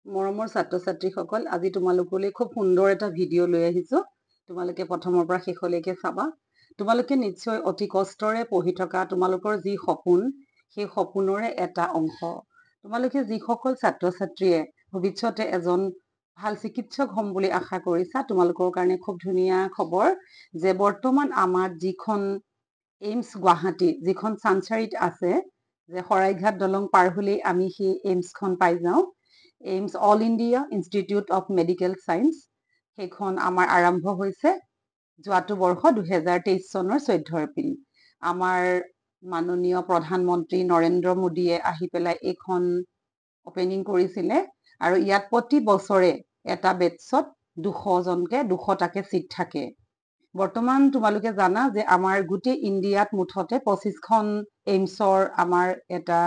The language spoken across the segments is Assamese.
মৰমৰ ছাত্ৰ-ছাত্ৰীসকল, আজি তোমালোকলৈ খুব সুন্দৰ এটা ভিডিঅ' লৈ আহিছো। তোমালোকে প্ৰথমৰ পৰা শেষলৈকে চাবা। তোমালোকে নিশ্চয় অতি কষ্টৰে পঢ়ি থকা তোমালোকৰ যি সপোন, সেই সপোনৰে এটা অংশ। তোমালোকে যিসকল ছাত্ৰ-ছাত্ৰীয়ে ভৱিষ্যতে এজন ভাল চিকিৎসক হ'ম বুলি আশা কৰিছা, তোমালোকৰ কাৰণে খুব ধুনীয়া খবৰ যে বৰ্তমান আমাৰ যিখন এইমছ গুৱাহাটী, যিখন চানচাৰিত আছে, যে শৰাইঘাট দলং পাৰ হ'লেই আমি সেই এইমছখন পাই যাওঁ। AIIMS all India institute of medical science, সেইখন আমাৰ আৰম্ভ হৈছে যোৱাটো বৰ্ষ 2023 চনৰ 14 এপ্ৰিল। আমাৰ মাননীয় প্ৰধানমন্ত্ৰী নৰেন্দ্ৰ মোদীয়ে আহি পেলাই এইখন অপেনিং কৰিছিলে আৰু ইয়াত প্ৰতি বছৰে এটা বেটছত 200টাকে চিট থাকে। বৰ্তমান তোমালোকে জানা যে আমাৰ গোটেই ইণ্ডিয়াত মুঠতে 25খন এইমছৰ আমাৰ এটা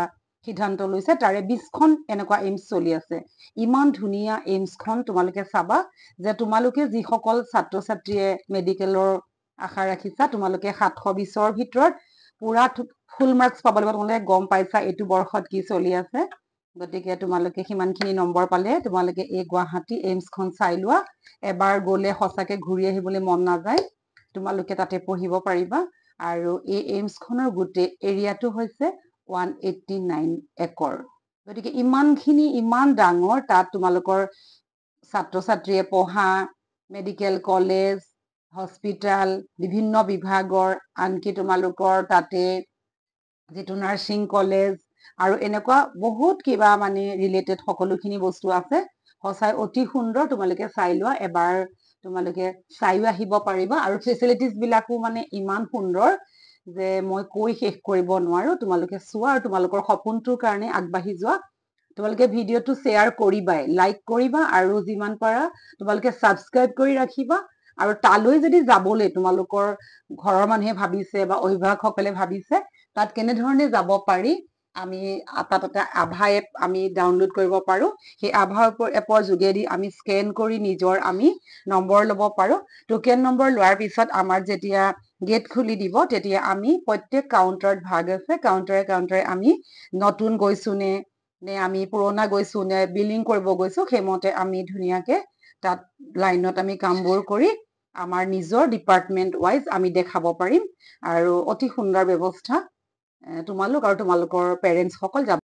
সিদ্ধান্ত লৈছে, তাৰে 20খন এনেকুৱা এইমছ চলি আছে। ইমান ধুনীয়া এইমছখন তোমালোকে চাবা যে তোমালোকে যিসকল ছাত্ৰ-ছাত্ৰীয়ে মেডিকেলৰ আশা ৰাখিছা, তোমালোকে 720ৰ ভিতৰত পুৰা ফুল মাৰ্কছ পাব লাগিব। তোমালোকে গম পাইছা এইটো বৰ্ষত কি চলি আছে, গতিকে তোমালোকে সিমানখিনি নম্বৰ পালে তোমালোকে এই গুৱাহাটী এইমছখন চাই লোৱা। এবাৰ গ'লে সঁচাকে ঘূৰি আহিবলৈ মন নাযায়, তোমালোকে তাতে পঢ়িব পাৰিবা। আৰু এই এইমছখনৰ গোটেই এৰিয়াটো হৈছে 189 একৰ। গতিকে ইমান ডাঙৰ, তাত তোমালোকৰ ছাত্ৰ-ছাত্ৰীয়ে পঢ়া মেডিকেল কলেজ, হস্পিটাল, বিভিন্ন বিভাগৰ, আনকি তোমালোকৰ তাতে যিটো নাৰ্ছিং কলেজ আৰু এনেকুৱা বহুত কিবা মানে ৰিলেটেড সকলোখিনি বস্তু আছে। সঁচাই অতি সুন্দৰ, তোমালোকে চাই লোৱা। এবাৰ তোমালোকে চাইও আহিব পাৰিবা আৰু ফেচিলিটিজ বিলাকো মানে ইমান সুন্দৰ যে মই কৈ শেষ কৰিব নোৱাৰো। তোমালোকে চোৱা আৰু তোমালোকৰ সপোনটোৰ কাৰণে আগবাঢ়ি যোৱা। তোমালোকে ভিডিঅ'টো শ্বেয়াৰ কৰিবাই, লাইক কৰিবা আৰু যিমান পাৰা তোমালোকে ছাবস্ক্ৰাইব কৰি ৰাখিবা। আৰু তালৈ যদি যাবলৈ তোমালোকৰ ঘৰৰ মানুহে ভাবিছে বা অভিভাৱকসকলে ভাবিছে তাত কেনেধৰণে যাব পাৰি, আমি তাত এটা আভা এপ আমি ডাউনলোড কৰিব পাৰো। সেই আভা এপৰ যোগেদি আমি স্কেন কৰি নিজৰ আমি নম্বৰ ল'ব পাৰো। টোকেন নম্বৰ লোৱাৰ পিছত আমাৰ যেতিয়া গেট খুলি দিব, তেতিয়া আমি প্ৰত্যেক কাউণ্টাৰত ভাগ আছে, কাউণ্টাৰে আমি নতুন গৈছো নে আমি পুৰণা গৈছো নে বিলিং কৰিব গৈছো, সেইমতে আমি ধুনীয়াকে তাত লাইনত আমি কামবোৰ কৰি আমাৰ নিজৰ ডিপাৰ্টমেণ্ট ৱাইজ আমি দেখাব পাৰিম। আৰু অতি সুন্দৰ ব্যৱস্থা। তোমালোক আৰু তোমালোকৰ পেৰেণ্টছসকল যাব